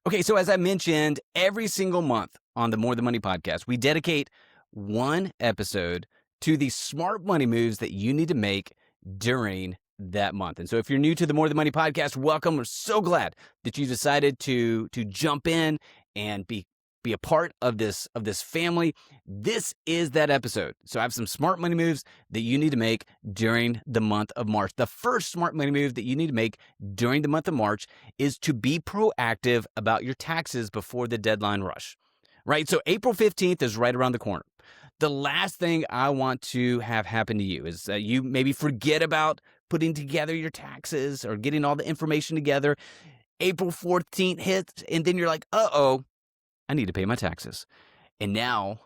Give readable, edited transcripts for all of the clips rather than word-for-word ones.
Okay, so as I mentioned, every single month on the More Than Money podcast, we dedicate one episode to the smart money moves that you need to make during that month. And so if you're new to the More Than Money podcast, welcome. We're so glad that you decided to jump in and be a part of this family. This is that episode. So I have some smart money moves that you need to make during the month of March. The first smart money move that you need to make during the month of March is to be proactive about your taxes before the deadline rush, right? So April 15th is right around the corner. The last thing I want to have happen to you is that you maybe forget about putting together your taxes or getting all the information together. April 14th hits, and then you're like, uh-oh, I need to pay my taxes. And now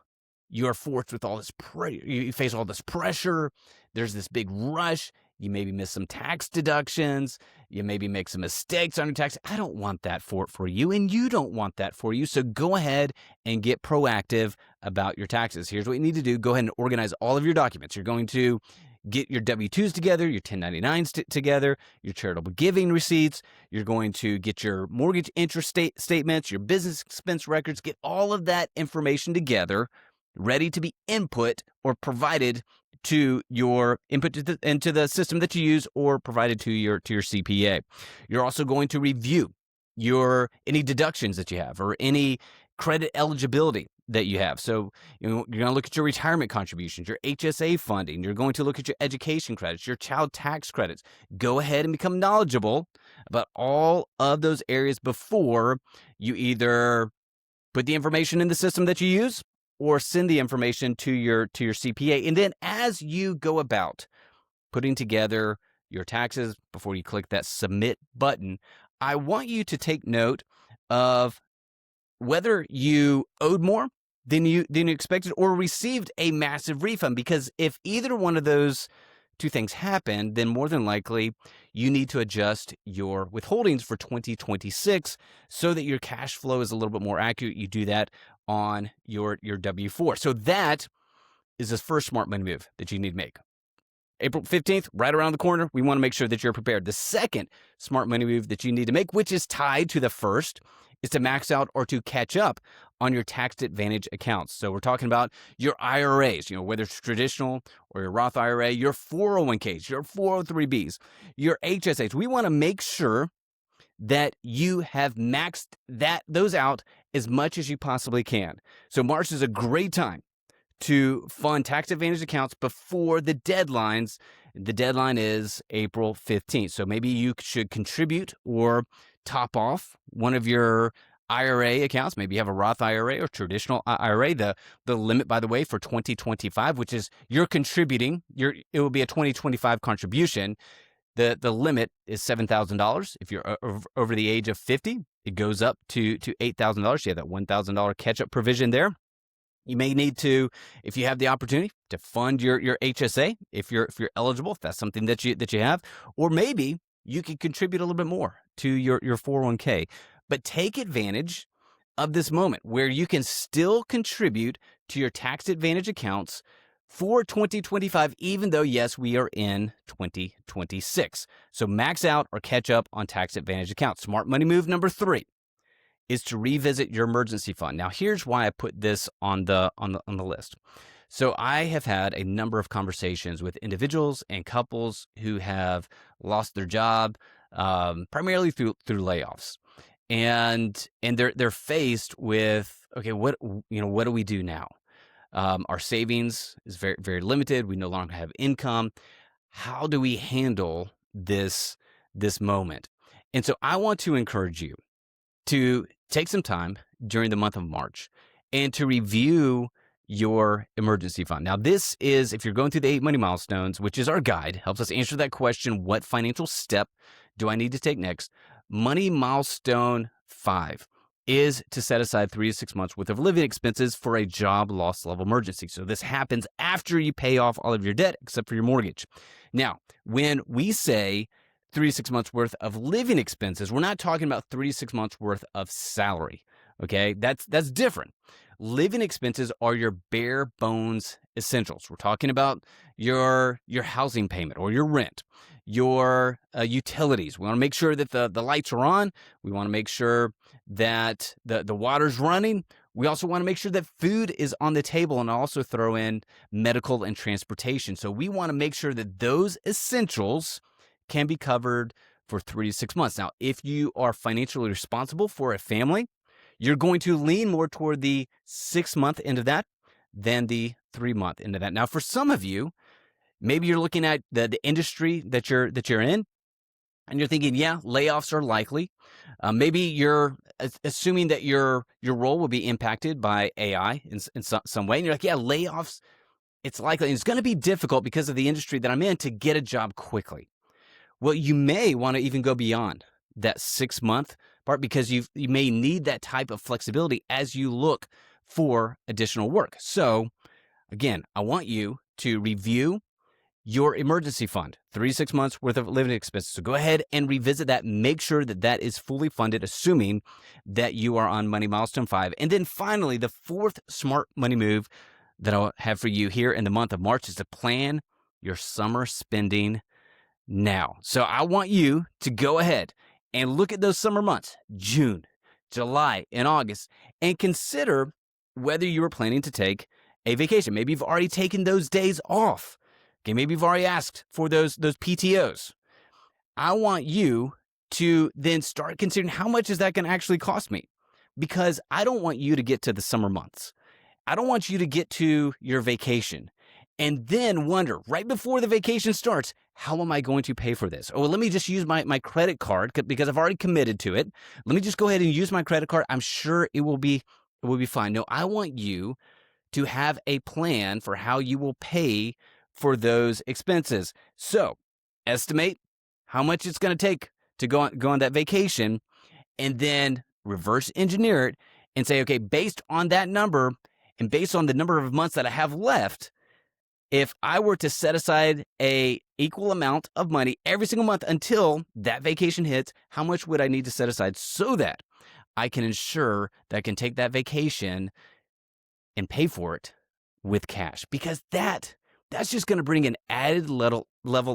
you're forced with all this you face all this pressure. There's this big rush. You maybe miss some tax deductions. You maybe make some mistakes on your tax. I don't want that for you, and you don't want that for you. So go ahead and get proactive about your taxes. Here's what you need to do. Go ahead and organize all of your documents. You're going to get your W-2s together, your 1099s together, your charitable giving receipts. You're going to get your mortgage interest statements, your business expense records, get all of that information together, ready to be input or provided to your input into the system that you use or provided to your CPA. You're also going to review any deductions that you have or any credit eligibility that you have. So you're going to look at your retirement contributions, your HSA funding. You're going to look at your education credits, your child tax credits. Go ahead and become knowledgeable about all of those areas before you either put the information in the system that you use or send the information to your CPA. And then as you go about putting together your taxes before you click that submit button, I want you to take note of whether you owed more than you expected or received a massive refund. Because if either one of those two things happen, then more than likely you need to adjust your withholdings for 2026 so that your cash flow is a little bit more accurate. You do that on your W-4. So that is the first smart money move that you need to make. April 15th, right around the corner. We want to make sure that you're prepared. The second smart money move that you need to make, which is tied to the first, is to max out or to catch up on your tax advantage accounts. So we're talking about your IRAs, whether it's traditional or your Roth IRA, your 401ks, your 403bs, your HSAs. We want to make sure that you have maxed those out as much as you possibly can. So March is a great time to fund tax advantage accounts before the deadlines. The deadline is April 15th. So maybe you should contribute or top off one of your IRA accounts. Maybe you have a Roth IRA or traditional IRA. The limit, by the way, for 2025, which is you're contributing, it will be a 2025 contribution. The limit is $7,000. If you're over the age of 50, it goes up to $8,000. You have that $1,000 catch-up provision there. You may need to, if you have the opportunity, to fund your HSA if you're eligible, if that's something that you have, or maybe you could contribute a little bit more to your 401k. But take advantage of this moment where you can still contribute to your tax advantage accounts for 2025, even though, yes, we are in 2026. So max out or catch up on tax advantage accounts. Smart money move number 3 is to revisit your emergency fund. Now, here's why I put this on the list. So I have had a number of conversations with individuals and couples who have lost their job, primarily through layoffs, and they're faced with, okay, what do we do now? Our savings is very, very limited. We no longer have income. How do we handle this moment? And so I want to encourage you to take some time during the month of March and to review your emergency fund. Now, this is, if you're going through the 8 money milestones, which is our guide, helps us answer that question, what financial step do I need to take next? Money milestone 5 is to set aside 3 to 6 months worth of living expenses for a job loss level emergency. So this happens after you pay off all of your debt, except for your mortgage. Now, when we say 3 to 6 months worth of living expenses, we're not talking about 3 to 6 months worth of salary. Okay, that's different. Living expenses are your bare bones essentials. We're talking about your housing payment or your rent, your utilities. We want to make sure that the lights are on. We want to make sure that the water's running. We also want to make sure that food is on the table, and also throw in medical and transportation. So we want to make sure that those essentials can be covered for 3 to 6 months. Now, if you are financially responsible for a family, you're going to lean more toward the 6-month end of that than the 3-month end of that. Now, for some of you, maybe you're looking at the industry that you're in, and you're thinking, yeah, layoffs are likely. Maybe you're assuming that your role will be impacted by AI in some way. And you're like, yeah, layoffs, it's likely. And it's going to be difficult because of the industry that I'm in to get a job quickly. Well, you may want to even go beyond that 6-month part, because you may need that type of flexibility as you look for additional work. So again, I want you to review your emergency fund, 3 to 6 months worth of living expenses. So go ahead and revisit that. Make sure that that is fully funded, assuming that you are on Money Milestone 5. And then finally, the fourth smart money move that I'll have for you here in the month of March is to plan your summer spending now. So I want you to go ahead and look at those summer months, June, July, and August, and consider whether you are planning to take a vacation. Maybe you've already taken those days off. Okay, maybe you've already asked for those PTOs. I want you to then start considering, how much is that going to actually cost me? Because I don't want you to get to the summer months. I don't want you to get to your vacation and then wonder right before the vacation starts, how am I going to pay for this? Oh, well, let me just use my credit card because I've already committed to it. Let me just go ahead and use my credit card. I'm sure it will be fine. No, I want you to have a plan for how you will pay for those expenses. So estimate how much it's going to take to go on that vacation, and then reverse engineer it and say, okay, based on that number and based on the number of months that I have left, if I were to set aside a equal amount of money every single month until that vacation hits, how much would I need to set aside so that I can ensure that I can take that vacation and pay for it with cash? Because that's just going to bring an added level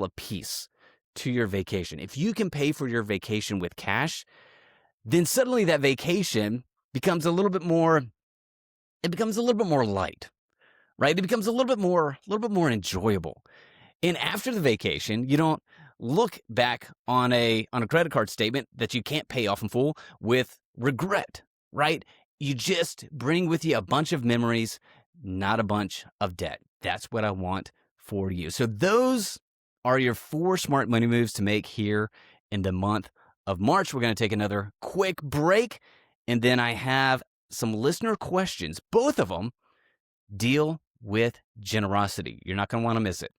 of peace to your vacation. If you can pay for your vacation with cash, then suddenly that vacation becomes a little bit more light, right? It becomes a little bit more enjoyable. And after the vacation, you don't look back on a credit card statement that you can't pay off in full with regret, right? You just bring with you a bunch of memories, not a bunch of debt. That's what I want for you. So those are your 4 smart money moves to make here in the month of March. We're going to take another quick break, and then I have some listener questions. Both of them deal with generosity. You're not going to want to miss it.